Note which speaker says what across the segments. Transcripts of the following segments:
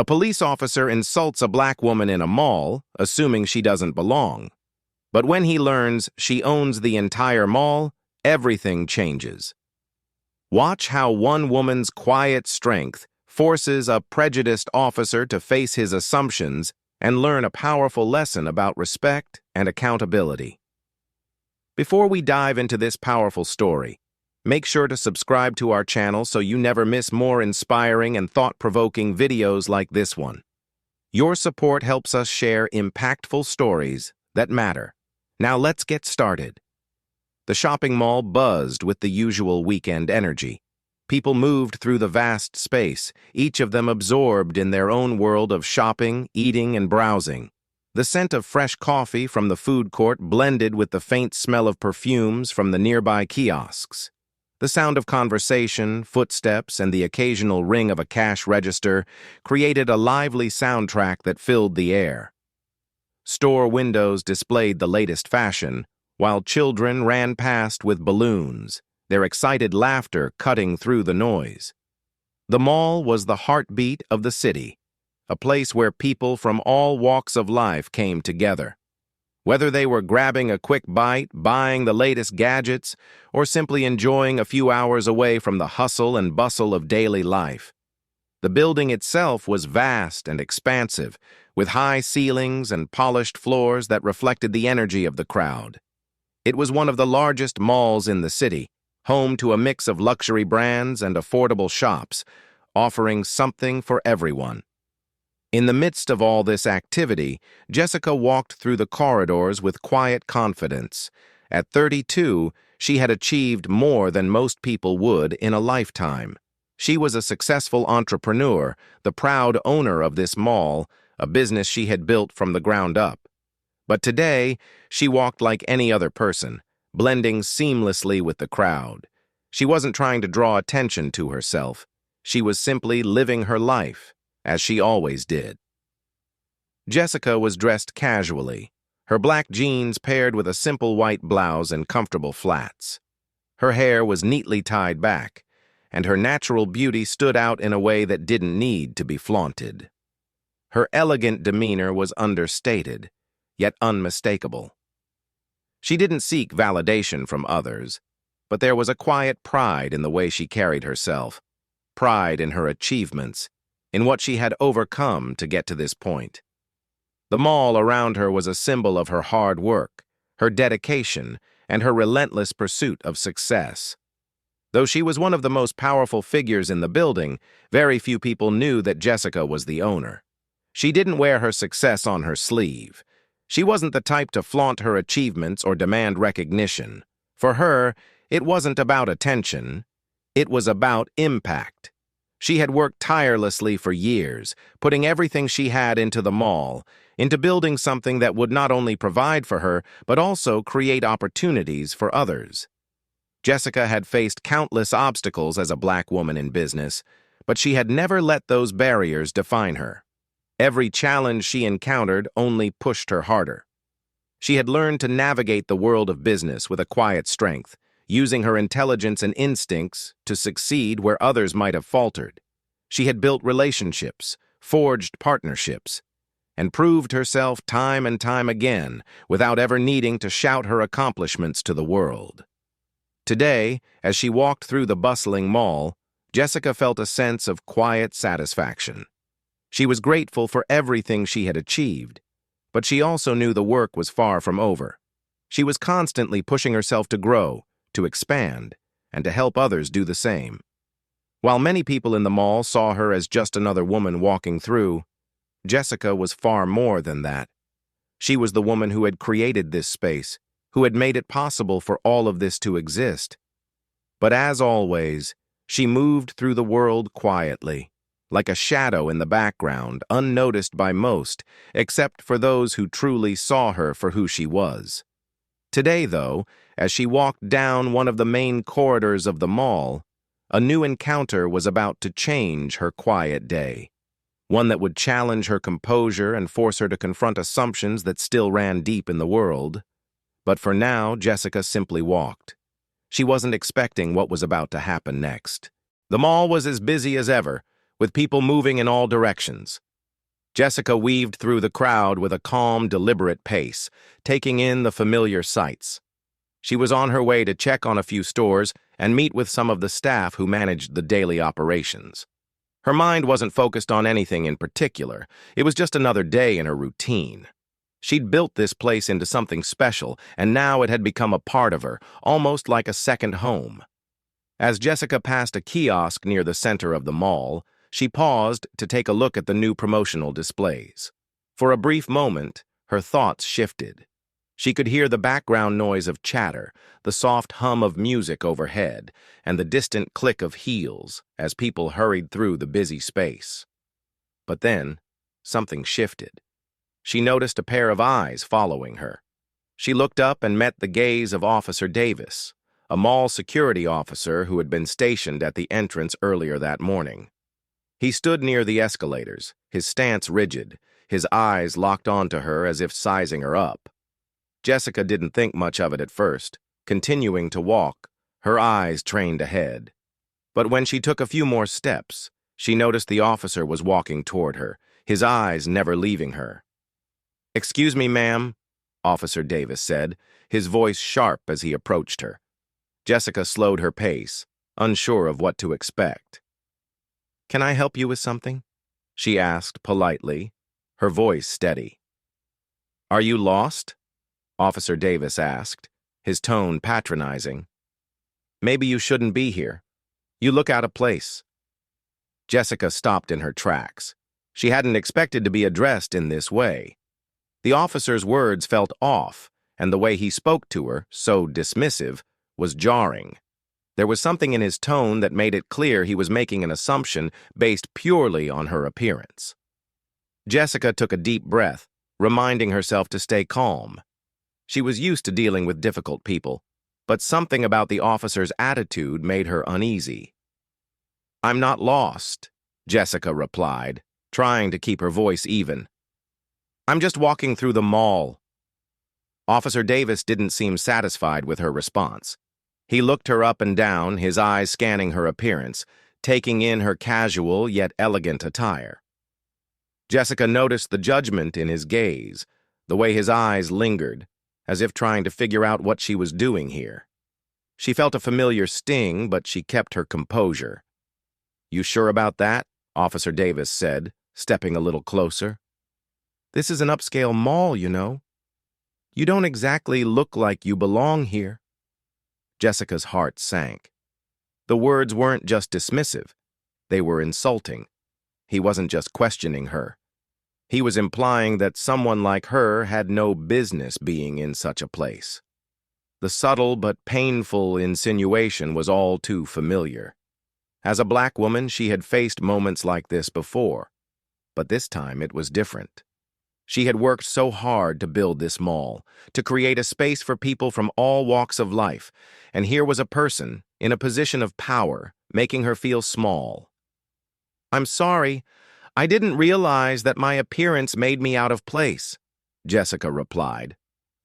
Speaker 1: A police officer insults a black woman in a mall, assuming she doesn't belong. But when he learns she owns the entire mall, everything changes. Watch how one woman's quiet strength forces a prejudiced officer to face his assumptions and learn a powerful lesson about respect and accountability. Before we dive into this powerful story, make sure to subscribe to our channel so you never miss more inspiring and thought-provoking videos like this one. Your support helps us share impactful stories that matter. Now let's get started. The shopping mall buzzed with the usual weekend energy. People moved through the vast space, each of them absorbed in their own world of shopping, eating, and browsing. The scent of fresh coffee from the food court blended with the faint smell of perfumes from the nearby kiosks. The sound of conversation, footsteps, and the occasional ring of a cash register created a lively soundtrack that filled the air. Store windows displayed the latest fashion, while children ran past with balloons, their excited laughter cutting through the noise. The mall was the heartbeat of the city, a place where people from all walks of life came together. Whether they were grabbing a quick bite, buying the latest gadgets, or simply enjoying a few hours away from the hustle and bustle of daily life. The building itself was vast and expansive, with high ceilings and polished floors that reflected the energy of the crowd. It was one of the largest malls in the city, home to a mix of luxury brands and affordable shops, offering something for everyone. In the midst of all this activity, Jessica walked through the corridors with quiet confidence. At 32, she had achieved more than most people would in a lifetime. She was a successful entrepreneur, the proud owner of this mall, a business she had built from the ground up. But today, she walked like any other person, blending seamlessly with the crowd. She wasn't trying to draw attention to herself. She was simply living her life, as she always did. Jessica was dressed casually, her black jeans paired with a simple white blouse and comfortable flats. Her hair was neatly tied back, and her natural beauty stood out in a way that didn't need to be flaunted. Her elegant demeanor was understated, yet unmistakable. She didn't seek validation from others, but there was a quiet pride in the way she carried herself, pride in her achievements, in what she had overcome to get to this point. The mall around her was a symbol of her hard work, her dedication, and her relentless pursuit of success. Though she was one of the most powerful figures in the building, very few people knew that Jessica was the owner. She didn't wear her success on her sleeve. She wasn't the type to flaunt her achievements or demand recognition. For her, it wasn't about attention. It was about impact. She had worked tirelessly for years, putting everything she had into the mall, into building something that would not only provide for her, but also create opportunities for others. Jessica had faced countless obstacles as a black woman in business, but she had never let those barriers define her. Every challenge she encountered only pushed her harder. She had learned to navigate the world of business with a quiet strength, using her intelligence and instincts to succeed where others might have faltered. She had built relationships, forged partnerships, and proved herself time and time again without ever needing to shout her accomplishments to the world. Today, as she walked through the bustling mall, Jessica felt a sense of quiet satisfaction. She was grateful for everything she had achieved, but she also knew the work was far from over. She was constantly pushing herself to grow, to expand, and to help others do the same. While many people in the mall saw her as just another woman walking through, Jessica was far more than that. She was the woman who had created this space, who had made it possible for all of this to exist. But as always, she moved through the world quietly, like a shadow in the background, unnoticed by most, except for those who truly saw her for who she was. Today, though, as she walked down one of the main corridors of the mall, a new encounter was about to change her quiet day, one that would challenge her composure and force her to confront assumptions that still ran deep in the world. But for now, Jessica simply walked. She wasn't expecting what was about to happen next. The mall was as busy as ever, with people moving in all directions. Jessica weaved through the crowd with a calm, deliberate pace, taking in the familiar sights. She was on her way to check on a few stores and meet with some of the staff who managed the daily operations. Her mind wasn't focused on anything in particular. It was just another day in her routine. She'd built this place into something special, and now it had become a part of her, almost like a second home. As Jessica passed a kiosk near the center of the mall, she paused to take a look at the new promotional displays. For a brief moment, her thoughts shifted. She could hear the background noise of chatter, the soft hum of music overhead, and the distant click of heels as people hurried through the busy space. But then, something shifted. She noticed a pair of eyes following her. She looked up and met the gaze of Officer Davis, a mall security officer who had been stationed at the entrance earlier that morning. He stood near the escalators, his stance rigid, his eyes locked onto her as if sizing her up. Jessica didn't think much of it at first, continuing to walk, her eyes trained ahead. But when she took a few more steps, she noticed the officer was walking toward her, his eyes never leaving her. "Excuse me, ma'am," Officer Davis said, his voice sharp as he approached her. Jessica slowed her pace, unsure of what to expect. "Can I help you with something?" she asked politely, her voice steady. "Are you lost?" Officer Davis asked, his tone patronizing. "Maybe you shouldn't be here. You look out of place." Jessica stopped in her tracks. She hadn't expected to be addressed in this way. The officer's words felt off, and the way he spoke to her, so dismissive, was jarring. There was something in his tone that made it clear he was making an assumption based purely on her appearance. Jessica took a deep breath, reminding herself to stay calm. She was used to dealing with difficult people, but something about the officer's attitude made her uneasy. "I'm not lost," Jessica replied, trying to keep her voice even. "I'm just walking through the mall." Officer Davis didn't seem satisfied with her response. He looked her up and down, his eyes scanning her appearance, taking in her casual yet elegant attire. Jessica noticed the judgment in his gaze, the way his eyes lingered, as if trying to figure out what she was doing here. She felt a familiar sting, but she kept her composure. "You sure about that?" Officer Davis said, stepping a little closer. "This is an upscale mall, you know. You don't exactly look like you belong here." Jessica's heart sank. The words weren't just dismissive. They were insulting. He wasn't just questioning her. He was implying that someone like her had no business being in such a place. The subtle but painful insinuation was all too familiar. As a black woman, she had faced moments like this before, but this time it was different. She had worked so hard to build this mall, to create a space for people from all walks of life, and here was a person, in a position of power, making her feel small. "I'm sorry, I didn't realize that my appearance made me out of place," Jessica replied,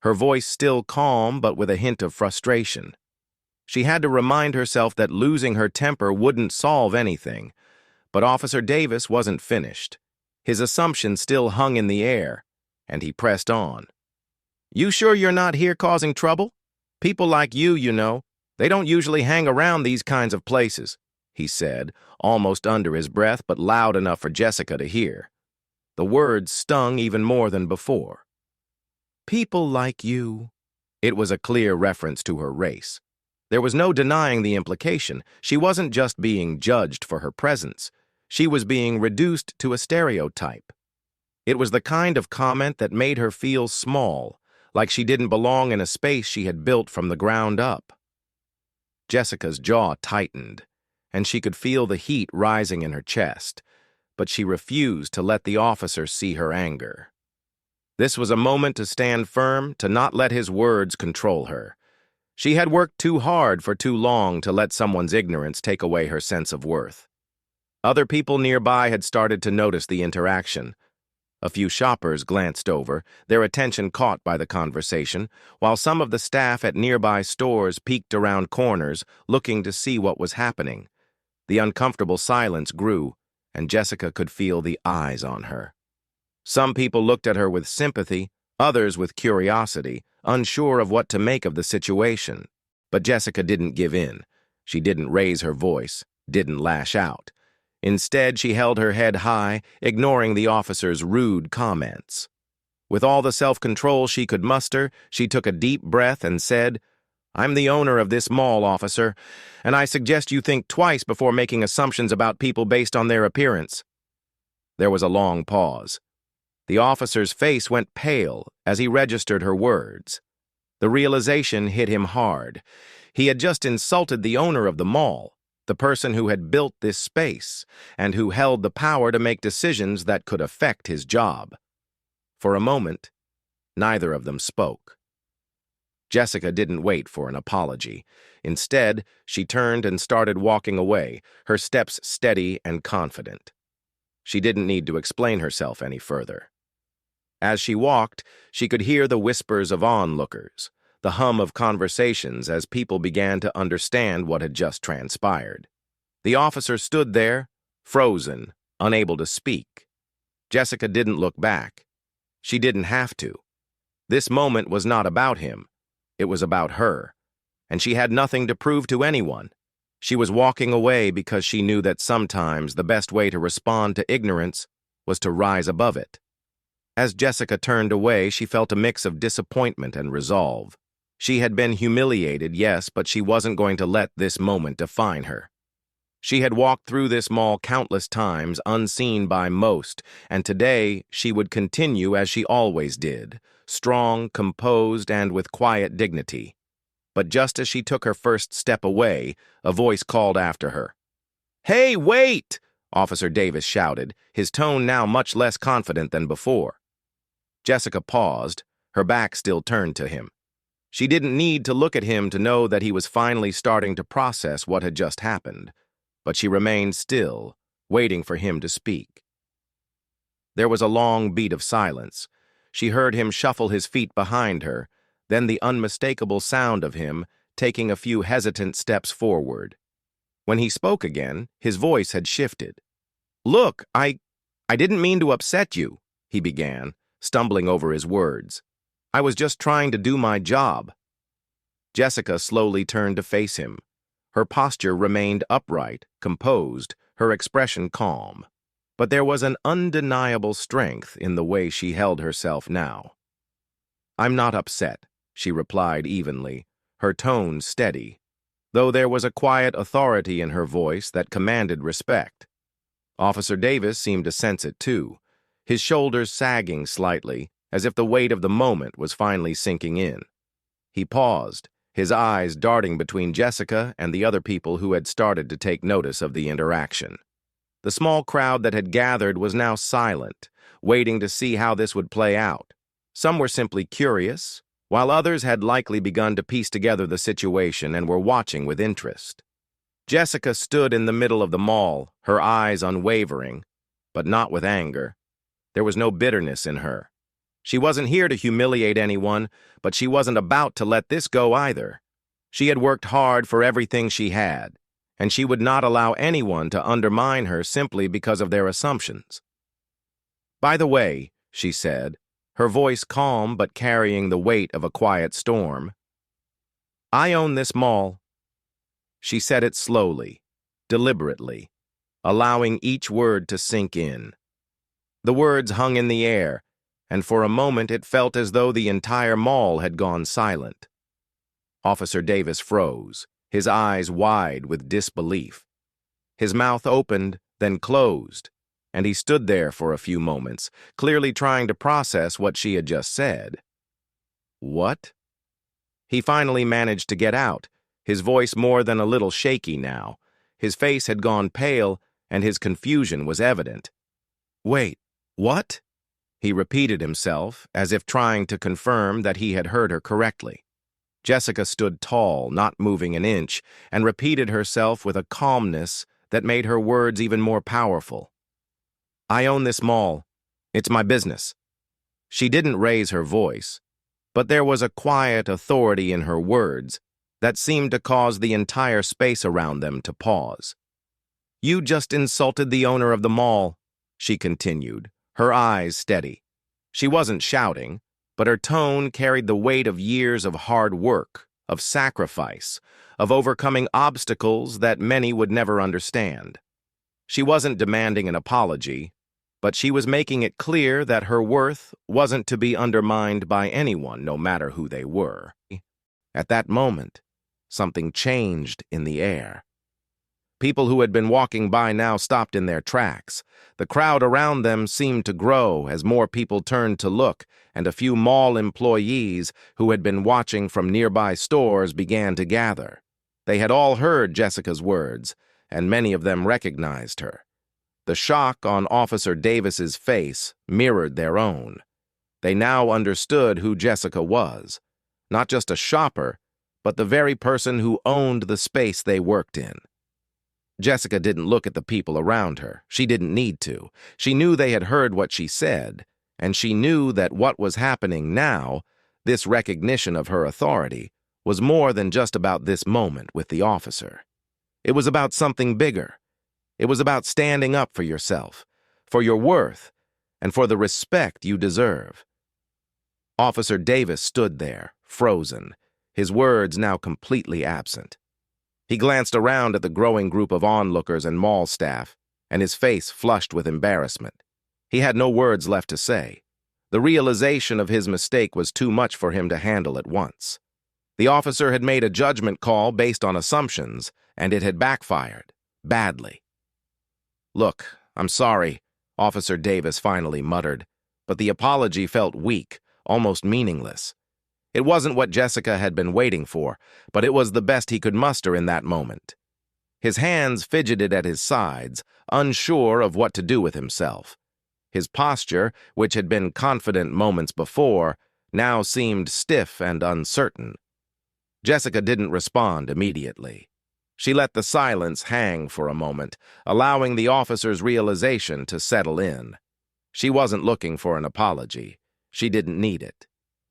Speaker 1: her voice still calm but with a hint of frustration. She had to remind herself that losing her temper wouldn't solve anything, but Officer Davis wasn't finished. His assumption still hung in the air, and he pressed on. "You sure you're not here causing trouble? People like you know, they don't usually hang around these kinds of places," he said, almost under his breath but loud enough for Jessica to hear. The words stung even more than before. "People like you." It was a clear reference to her race. There was no denying the implication. She wasn't just being judged for her presence. She was being reduced to a stereotype. It was the kind of comment that made her feel small, like she didn't belong in a space she had built from the ground up. Jessica's jaw tightened, and she could feel the heat rising in her chest, but she refused to let the officer see her anger. This was a moment to stand firm, to not let his words control her. She had worked too hard for too long to let someone's ignorance take away her sense of worth. Other people nearby had started to notice the interaction. A few shoppers glanced over, their attention caught by the conversation, while some of the staff at nearby stores peeked around corners, looking to see what was happening. The uncomfortable silence grew, and Jessica could feel the eyes on her. Some people looked at her with sympathy, others with curiosity, unsure of what to make of the situation. But Jessica didn't give in. She didn't raise her voice, didn't lash out. Instead, she held her head high, ignoring the officer's rude comments. With all the self-control she could muster, she took a deep breath and said, "I'm the owner of this mall, officer, and I suggest you think twice before making assumptions about people based on their appearance." There was a long pause. The officer's face went pale as he registered her words. The realization hit him hard. He had just insulted the owner of the mall, the person who had built this space, and who held the power to make decisions that could affect his job. For a moment, neither of them spoke. Jessica didn't wait for an apology. Instead, she turned and started walking away, her steps steady and confident. She didn't need to explain herself any further. As she walked, she could hear the whispers of onlookers, the hum of conversations as people began to understand what had just transpired. The officer stood there, frozen, unable to speak. Jessica didn't look back. She didn't have to. This moment was not about him. It was about her, and she had nothing to prove to anyone. She was walking away because she knew that sometimes the best way to respond to ignorance was to rise above it. As Jessica turned away, she felt a mix of disappointment and resolve. She had been humiliated, yes, but she wasn't going to let this moment define her. She had walked through this mall countless times, unseen by most, and today she would continue as she always did, strong, composed, and with quiet dignity. But just as she took her first step away, a voice called after her. "Hey, wait!" Officer Davis shouted, his tone now much less confident than before. Jessica paused, her back still turned to him. She didn't need to look at him to know that he was finally starting to process what had just happened, but she remained still, waiting for him to speak. There was a long beat of silence. She heard him shuffle his feet behind her, then the unmistakable sound of him taking a few hesitant steps forward. When he spoke again, his voice had shifted. "Look, I didn't mean to upset you," he began, stumbling over his words. "I was just trying to do my job." Jessica slowly turned to face him. Her posture remained upright, composed, her expression calm. But there was an undeniable strength in the way she held herself now. "I'm not upset," she replied evenly, her tone steady, though there was a quiet authority in her voice that commanded respect. Officer Davis seemed to sense it too, his shoulders sagging slightly, as if the weight of the moment was finally sinking in. He paused, his eyes darting between Jessica and the other people who had started to take notice of the interaction. The small crowd that had gathered was now silent, waiting to see how this would play out. Some were simply curious, while others had likely begun to piece together the situation and were watching with interest. Jessica stood in the middle of the mall, her eyes unwavering, but not with anger. There was no bitterness in her. She wasn't here to humiliate anyone, but she wasn't about to let this go either. She had worked hard for everything she had, and she would not allow anyone to undermine her simply because of their assumptions. "By the way," she said, her voice calm but carrying the weight of a quiet storm, "I own this mall." She said it slowly, deliberately, allowing each word to sink in. The words hung in the air, and for a moment it felt as though the entire mall had gone silent. Officer Davis froze, his eyes wide with disbelief. His mouth opened, then closed, and he stood there for a few moments, clearly trying to process what she had just said. "What?" He finally managed to get out, his voice more than a little shaky now. His face had gone pale, and his confusion was evident. "Wait, what?" He repeated himself, as if trying to confirm that he had heard her correctly. Jessica stood tall, not moving an inch, and repeated herself with a calmness that made her words even more powerful. "I own this mall. It's my business." She didn't raise her voice, but there was a quiet authority in her words that seemed to cause the entire space around them to pause. "You just insulted the owner of the mall," she continued, her eyes steady. She wasn't shouting, but her tone carried the weight of years of hard work, of sacrifice, of overcoming obstacles that many would never understand. She wasn't demanding an apology, but she was making it clear that her worth wasn't to be undermined by anyone, no matter who they were. At that moment, something changed in the air. People who had been walking by now stopped in their tracks. The crowd around them seemed to grow as more people turned to look, and a few mall employees who had been watching from nearby stores began to gather. They had all heard Jessica's words, and many of them recognized her. The shock on Officer Davis's face mirrored their own. They now understood who Jessica was. Not just a shopper, but the very person who owned the space they worked in. Jessica didn't look at the people around her. She didn't need to. She knew they had heard what she said, and she knew that what was happening now, this recognition of her authority, was more than just about this moment with the officer. It was about something bigger. It was about standing up for yourself, for your worth, and for the respect you deserve. Officer Davis stood there, frozen, his words now completely absent. He glanced around at the growing group of onlookers and mall staff, and his face flushed with embarrassment. He had no words left to say. The realization of his mistake was too much for him to handle at once. The officer had made a judgment call based on assumptions, and it had backfired, badly. "Look, I'm sorry," Officer Davis finally muttered, but the apology felt weak, almost meaningless. It wasn't what Jessica had been waiting for, but it was the best he could muster in that moment. His hands fidgeted at his sides, unsure of what to do with himself. His posture, which had been confident moments before, now seemed stiff and uncertain. Jessica didn't respond immediately. She let the silence hang for a moment, allowing the officer's realization to settle in. She wasn't looking for an apology. She didn't need it.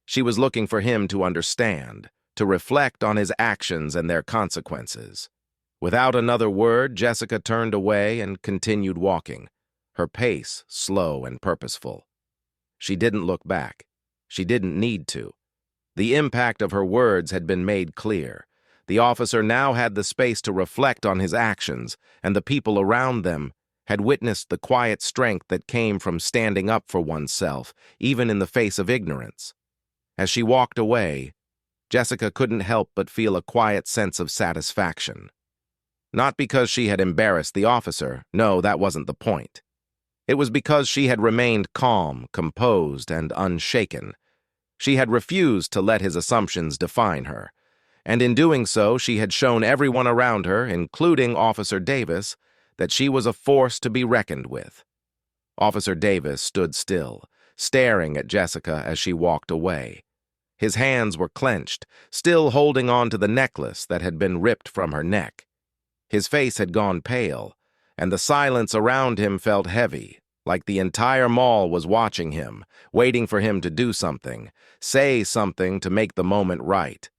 Speaker 1: She was looking for him to understand, to reflect on his actions and their consequences. Without another word, Jessica turned away and continued walking, her pace slow and purposeful. She didn't look back. She didn't need to. The impact of her words had been made clear. The officer now had the space to reflect on his actions, and the people around them had witnessed the quiet strength that came from standing up for oneself, even in the face of ignorance. As she walked away, Jessica couldn't help but feel a quiet sense of satisfaction. Not because she had embarrassed the officer, no, that wasn't the point. It was because she had remained calm, composed, and unshaken. She had refused to let his assumptions define her, and in doing so, she had shown everyone around her, including Officer Davis, that she was a force to be reckoned with. Officer Davis stood still, staring at Jessica as she walked away. His hands were clenched, still holding on to the necklace that had been ripped from her neck. His face had gone pale, and the silence around him felt heavy, like the entire mall was watching him, waiting for him to do something, say something to make the moment right.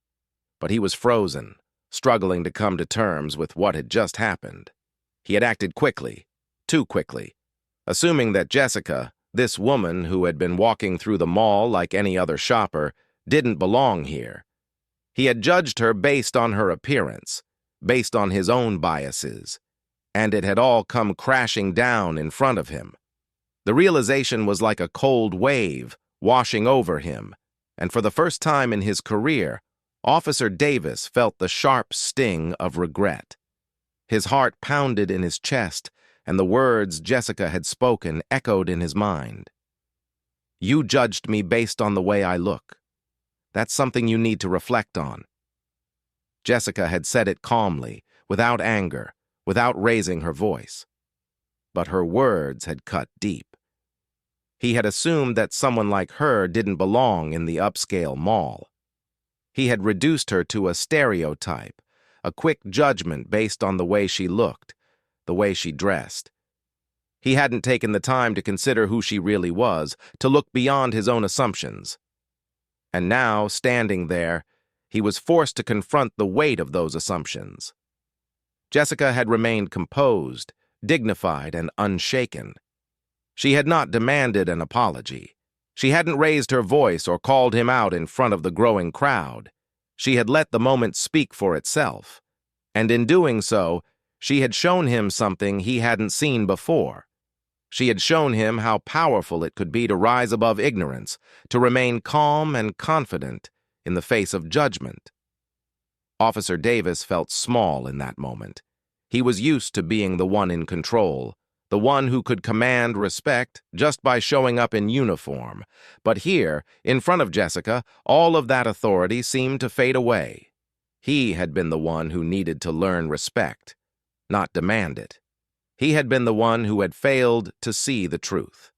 Speaker 1: But he was frozen, struggling to come to terms with what had just happened. He had acted quickly, too quickly, assuming that Jessica, this woman who had been walking through the mall like any other shopper, didn't belong here. He had judged her based on her appearance, based on his own biases, and it had all come crashing down in front of him. The realization was like a cold wave washing over him, and for the first time in his career, Officer Davis felt the sharp sting of regret. His heart pounded in his chest, and the words Jessica had spoken echoed in his mind. "You judged me based on the way I look. That's something you need to reflect on." Jessica had said it calmly, without anger, without raising her voice. But her words had cut deep. He had assumed that someone like her didn't belong in the upscale mall. He had reduced her to a stereotype, a quick judgment based on the way she looked, the way she dressed. He hadn't taken the time to consider who she really was, to look beyond his own assumptions. And now, standing there, he was forced to confront the weight of those assumptions. Jessica had remained composed, dignified, and unshaken. She had not demanded an apology. She hadn't raised her voice or called him out in front of the growing crowd. She had let the moment speak for itself. And in doing so, she had shown him something he hadn't seen before. She had shown him how powerful it could be to rise above ignorance, to remain calm and confident in the face of judgment. Officer Davis felt small in that moment. He was used to being the one in control, the one who could command respect just by showing up in uniform. But here, in front of Jessica, all of that authority seemed to fade away. He had been the one who needed to learn respect, not demand it. He had been the one who had failed to see the truth.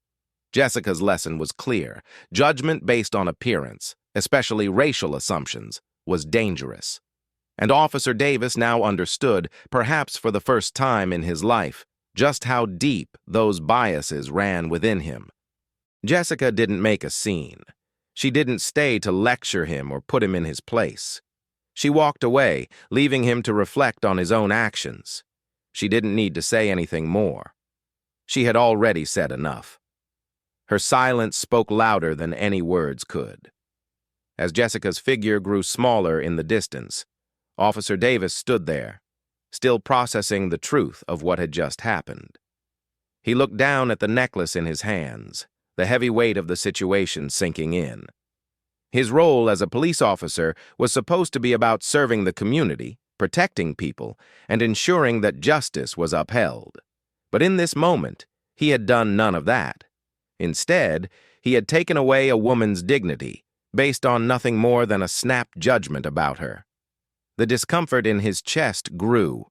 Speaker 1: Jessica's lesson was clear. Judgment based on appearance, especially racial assumptions, was dangerous. And Officer Davis now understood, perhaps for the first time in his life, just how deep those biases ran within him. Jessica didn't make a scene. She didn't stay to lecture him or put him in his place. She walked away, leaving him to reflect on his own actions. She didn't need to say anything more. She had already said enough. Her silence spoke louder than any words could. As Jessica's figure grew smaller in the distance, Officer Davis stood there, still processing the truth of what had just happened. He looked down at the necklace in his hands, the heavy weight of the situation sinking in. His role as a police officer was supposed to be about serving the community, protecting people, and ensuring that justice was upheld. But in this moment, he had done none of that. Instead, he had taken away a woman's dignity, based on nothing more than a snap judgment about her. The discomfort in his chest grew,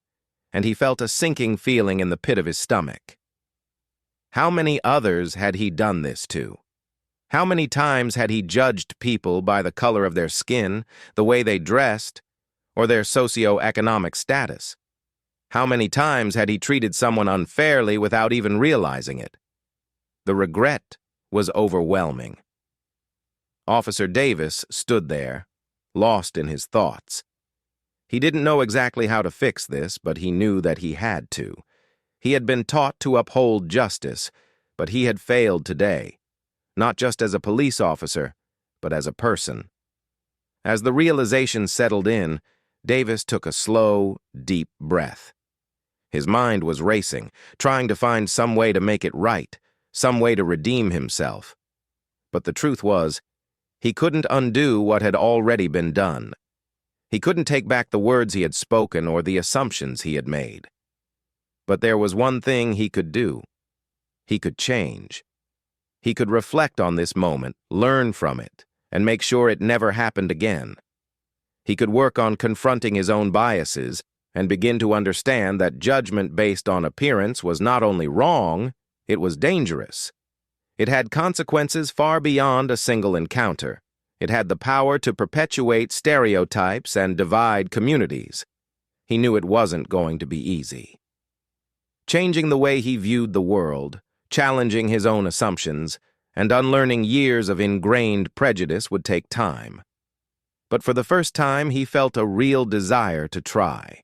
Speaker 1: and he felt a sinking feeling in the pit of his stomach. How many others had he done this to? How many times had he judged people by the color of their skin, the way they dressed, or their socio-economic status? How many times had he treated someone unfairly without even realizing it? The regret was overwhelming. Officer Davis stood there, lost in his thoughts. He didn't know exactly how to fix this, but he knew that he had to. He had been taught to uphold justice, but he had failed today, not just as a police officer, but as a person. As the realization settled in, Davis took a slow, deep breath. His mind was racing, trying to find some way to make it right, some way to redeem himself. But the truth was, he couldn't undo what had already been done. He couldn't take back the words he had spoken or the assumptions he had made. But there was one thing he could do. He could change. He could reflect on this moment, learn from it, and make sure it never happened again. He could work on confronting his own biases and begin to understand that judgment based on appearance was not only wrong, it was dangerous. It had consequences far beyond a single encounter. It had the power to perpetuate stereotypes and divide communities. He knew it wasn't going to be easy. Changing the way he viewed the world, challenging his own assumptions, and unlearning years of ingrained prejudice would take time. But for the first time, he felt a real desire to try.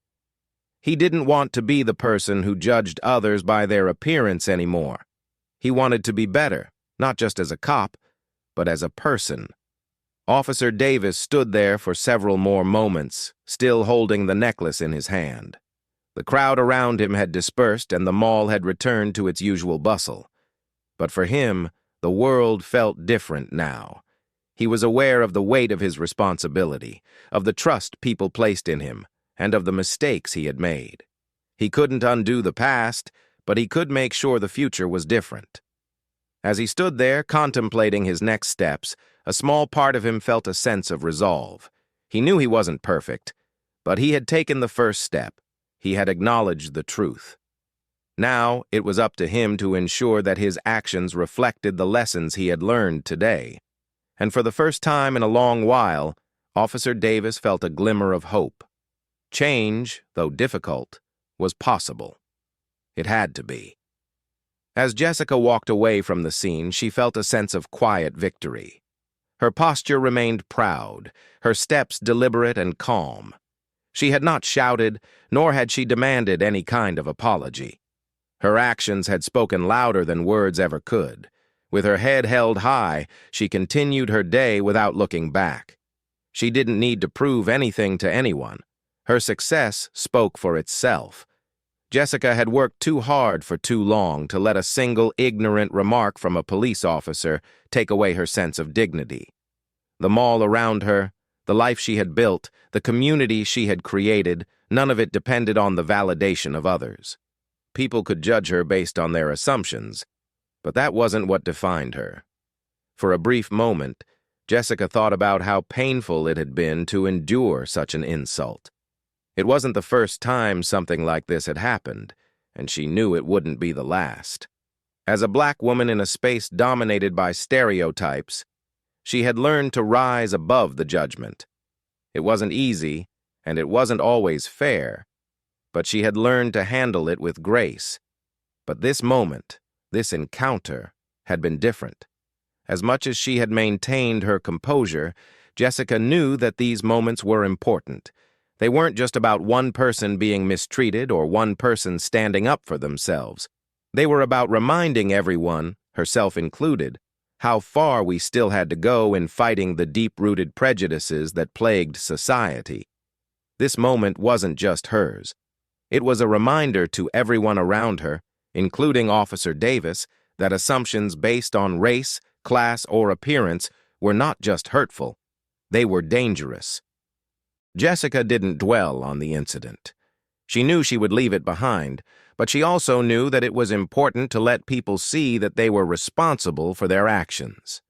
Speaker 1: He didn't want to be the person who judged others by their appearance anymore. He wanted to be better, not just as a cop, but as a person. Officer Davis stood there for several more moments, still holding the necklace in his hand. The crowd around him had dispersed and the mall had returned to its usual bustle. But for him, the world felt different now. He was aware of the weight of his responsibility, of the trust people placed in him, and of the mistakes he had made. He couldn't undo the past, but he could make sure the future was different. As he stood there contemplating his next steps, a small part of him felt a sense of resolve. He knew he wasn't perfect, but he had taken the first step. He had acknowledged the truth. Now it was up to him to ensure that his actions reflected the lessons he had learned today. And for the first time in a long while, Officer Davis felt a glimmer of hope. Change, though difficult, was possible. It had to be. As Jessica walked away from the scene, she felt a sense of quiet victory. Her posture remained proud, her steps deliberate and calm. She had not shouted, nor had she demanded any kind of apology. Her actions had spoken louder than words ever could. With her head held high, she continued her day without looking back. She didn't need to prove anything to anyone. Her success spoke for itself. Jessica had worked too hard for too long to let a single ignorant remark from a police officer take away her sense of dignity. The mall around her, the life she had built, the community she had created, none of it depended on the validation of others. People could judge her based on their assumptions, but that wasn't what defined her. For a brief moment, Jessica thought about how painful it had been to endure such an insult. It wasn't the first time something like this had happened, and she knew it wouldn't be the last. As a black woman in a space dominated by stereotypes, she had learned to rise above the judgment. It wasn't easy, and it wasn't always fair, but she had learned to handle it with grace. But this moment, this encounter, had been different. As much as she had maintained her composure, Jessica knew that these moments were important. They weren't just about one person being mistreated or one person standing up for themselves. They were about reminding everyone, herself included, how far we still had to go in fighting the deep-rooted prejudices that plagued society. This moment wasn't just hers. It was a reminder to everyone around her, including Officer Davis, that assumptions based on race, class, or appearance were not just hurtful. They were dangerous. Jessica didn't dwell on the incident. She knew she would leave it behind, but she also knew that it was important to let people see that they were responsible for their actions.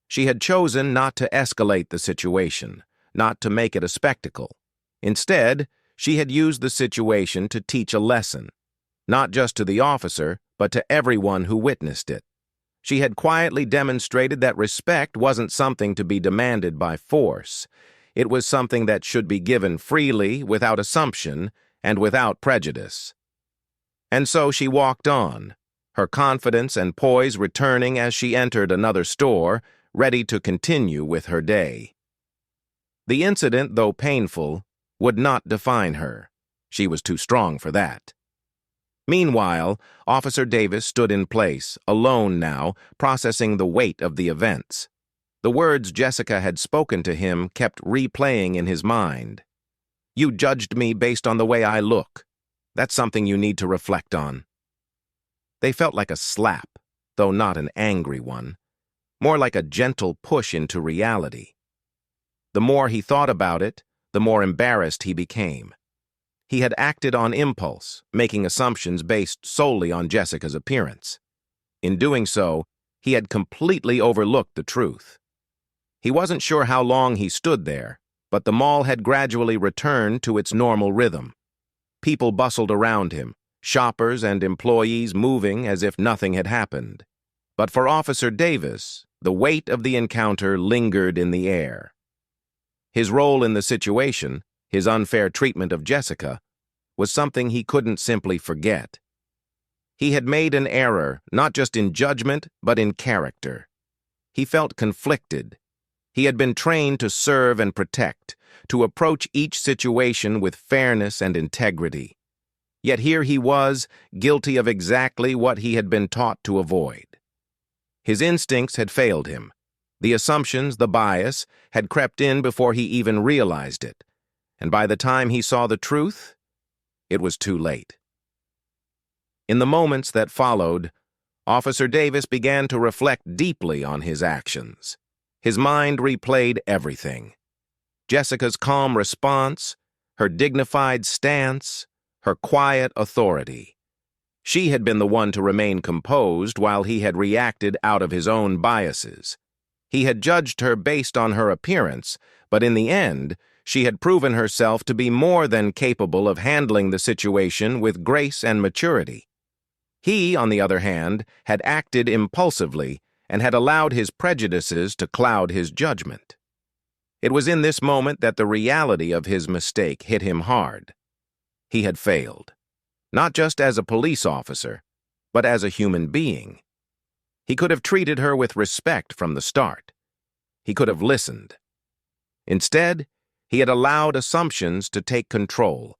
Speaker 1: She had chosen not to escalate the situation, not to make it a spectacle. Instead, she had used the situation to teach a lesson, not just to the officer, but to everyone who witnessed it. She had quietly demonstrated that respect wasn't something to be demanded by force. It was something that should be given freely, without assumption, and without prejudice. And so she walked on, her confidence and poise returning as she entered another store, ready to continue with her day. The incident, though painful, would not define her. She was too strong for that. Meanwhile, Officer Davis stood in place, alone now, processing the weight of the events. The words Jessica had spoken to him kept replaying in his mind. "You judged me based on the way I look. That's something you need to reflect on." They felt like a slap, though not an angry one, more like a gentle push into reality. The more he thought about it, the more embarrassed he became. He had acted on impulse, making assumptions based solely on Jessica's appearance. In doing so, he had completely overlooked the truth. He wasn't sure how long he stood there, but the mall had gradually returned to its normal rhythm. People bustled around him, shoppers and employees moving as if nothing had happened. But for Officer Davis, the weight of the encounter lingered in the air. His role in the situation, his unfair treatment of Jessica, was something he couldn't simply forget. He had made an error, not just in judgment, but in character. He felt conflicted. He had been trained to serve and protect, to approach each situation with fairness and integrity. Yet here he was, guilty of exactly what he had been taught to avoid. His instincts had failed him. The assumptions, the bias, had crept in before he even realized it. And by the time he saw the truth, it was too late. In the moments that followed, Officer Davis began to reflect deeply on his actions. His mind replayed everything. Jessica's calm response, her dignified stance, her quiet authority. She had been the one to remain composed while he had reacted out of his own biases. He had judged her based on her appearance, but in the end, she had proven herself to be more than capable of handling the situation with grace and maturity. He, on the other hand, had acted impulsively and had allowed his prejudices to cloud his judgment. It was in this moment that the reality of his mistake hit him hard. He had failed, not just as a police officer, but as a human being. He could have treated her with respect from the start. He could have listened. Instead, he had allowed assumptions to take control,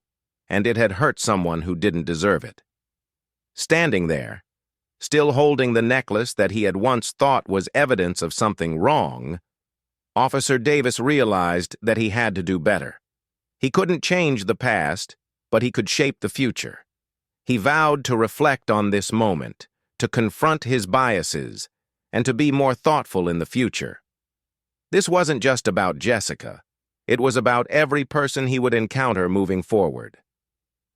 Speaker 1: and it had hurt someone who didn't deserve it. Standing there, still holding the necklace that he had once thought was evidence of something wrong, Officer Davis realized that he had to do better. He couldn't change the past, but he could shape the future. He vowed to reflect on this moment, to confront his biases, and to be more thoughtful in the future. This wasn't just about Jessica. It was about every person he would encounter moving forward.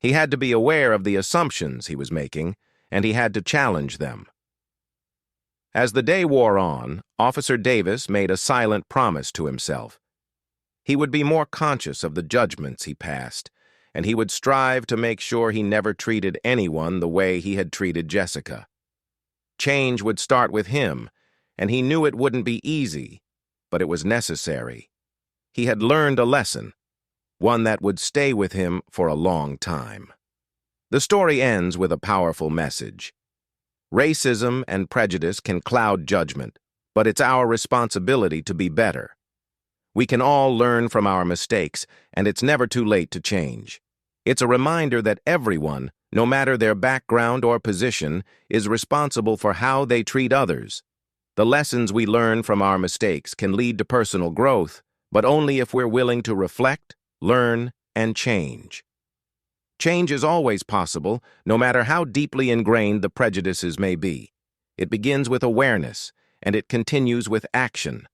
Speaker 1: He had to be aware of the assumptions he was making, and he had to challenge them. As the day wore on, Officer Davis made a silent promise to himself. He would be more conscious of the judgments he passed, and he would strive to make sure he never treated anyone the way he had treated Jessica. Change would start with him, and he knew it wouldn't be easy, but it was necessary. He had learned a lesson, one that would stay with him for a long time. The story ends with a powerful message. Racism and prejudice can cloud judgment, but it's our responsibility to be better. We can all learn from our mistakes, and it's never too late to change. It's a reminder that everyone, no matter their background or position, is responsible for how they treat others. The lessons we learn from our mistakes can lead to personal growth, but only if we're willing to reflect, learn, and change. Change is always possible, no matter how deeply ingrained the prejudices may be. It begins with awareness, and it continues with action.